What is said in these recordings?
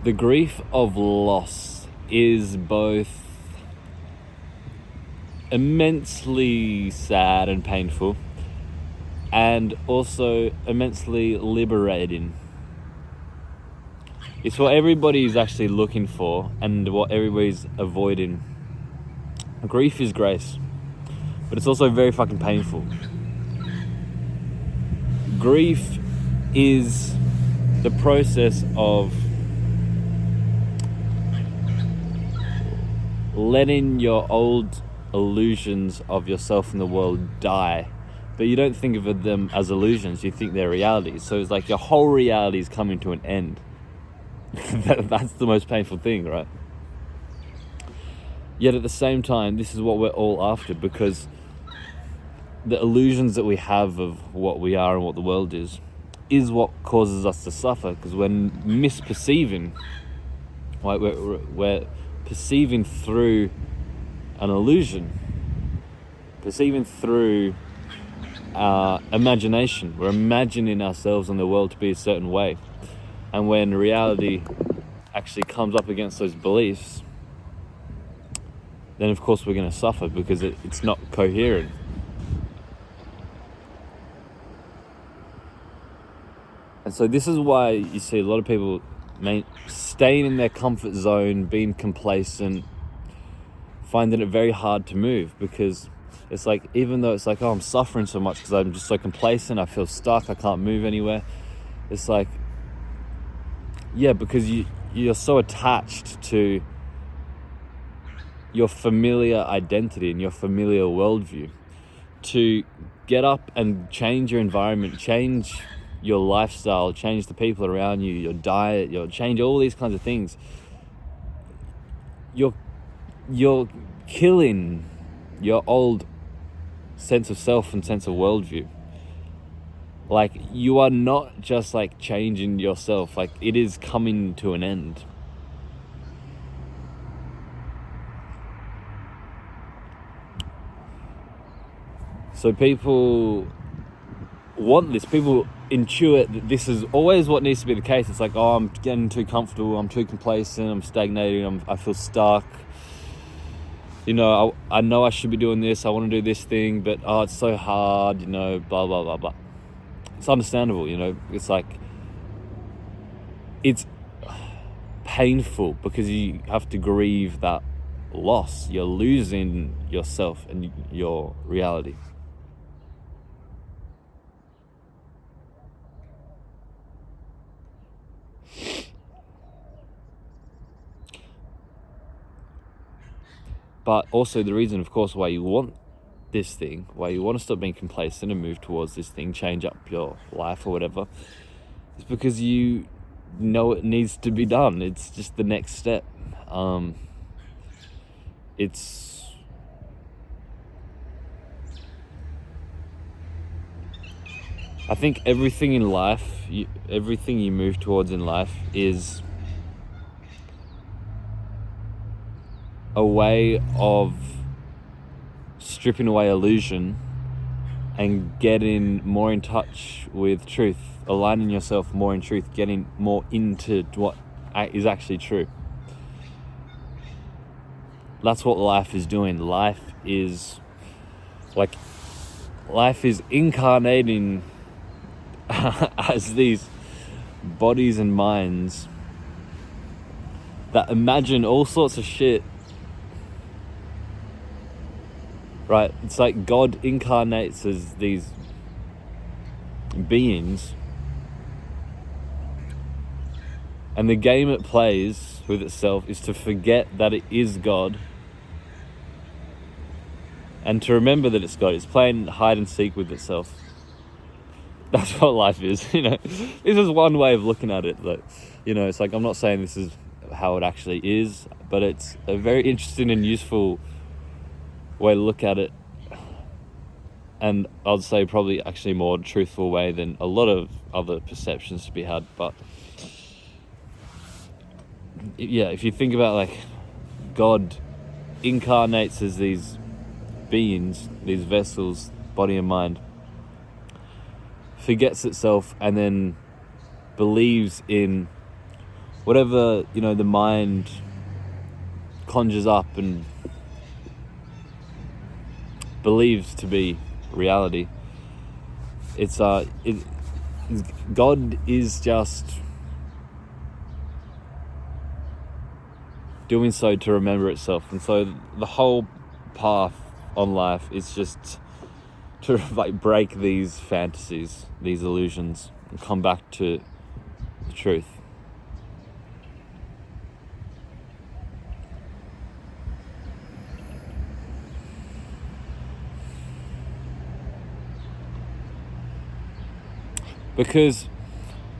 The grief of loss is both immensely sad and painful, and also immensely liberating. It's what everybody's actually looking for and what everybody's avoiding. Grief is grace, but it's also very fucking painful. Grief is the process of letting your old illusions of yourself and the world die, but you don't think of them as illusions, you think they're realities. So it's like your whole reality is coming to an end. That's the most painful thing, right? Yet at the same time, this is what we're all after, because the illusions that we have of what we are and what the world is what causes us to suffer, because we're misperceiving, right? We're perceiving through an illusion, perceiving through our imagination. We're imagining ourselves and the world to be a certain way, and when reality actually comes up against those beliefs, then of course we're going to suffer, because it's not coherent. And so this is why you see a lot of people staying in their comfort zone, being complacent, finding it very hard to move, because it's like, even though it's like, oh, I'm suffering so much because I'm just so complacent, I feel stuck, I can't move anywhere. It's like, yeah, because you're so attached to your familiar identity and your familiar worldview. To get up and change your environment, change your lifestyle, change the people around you, your diet, change all these kinds of things, you're killing your old sense of self and sense of worldview. Like, you are not just like changing yourself, like it is coming to an end. So people want this, people intuit that this is always what needs to be the case. It's like, oh, I'm getting too comfortable, I'm too complacent, I'm stagnating, I feel stuck. I know I should be doing this, I want to do this thing, but oh, it's so hard, blah, blah, blah, blah. It's understandable, it's like, it's painful because you have to grieve that loss. You're losing yourself and your reality. But also the reason, of course, why you want this thing, why you want to stop being complacent and move towards this thing, change up your life or whatever, is because you know it needs to be done. It's just the next step. I think everything in life, everything you move towards in life is a way of stripping away illusion and getting more in touch with truth, aligning yourself more in truth, getting more into what is actually true. That's what life is doing. Life is incarnating as these bodies and minds that imagine all sorts of shit. Right? It's like God incarnates as these beings, and the game it plays with itself is to forget that it is God, and to remember that it's God. It's playing hide and seek with itself. That's what life is, This is one way of looking at it, but, it's like, I'm not saying this is how it actually is, but it's a very interesting and useful way to look at it, and I'd say probably actually more truthful way than a lot of other perceptions to be had. But yeah, if you think about, like, God incarnates as these beings, these vessels, body and mind, forgets itself, and then believes in whatever, the mind conjures up and believes to be reality. God is just doing so to remember itself, and so the whole path on life is just to break these fantasies, these illusions, and come back to the truth. Because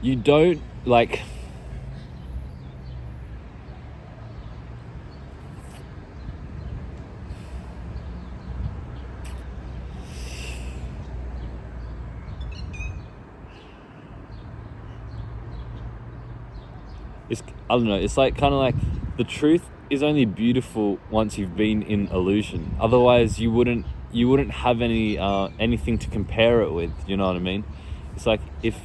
you don't I don't know, it's kind of like the truth is only beautiful once you've been in illusion. Otherwise you wouldn't have anything to compare it with, you know what I mean? It's like if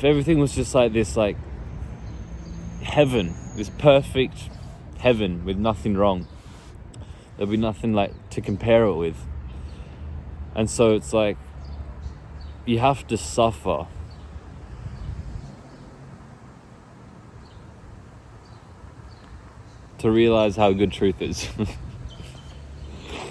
everything was just like this, heaven, this perfect heaven with nothing wrong, there'd be nothing to compare it with. And so it's you have to suffer to realize how good truth is.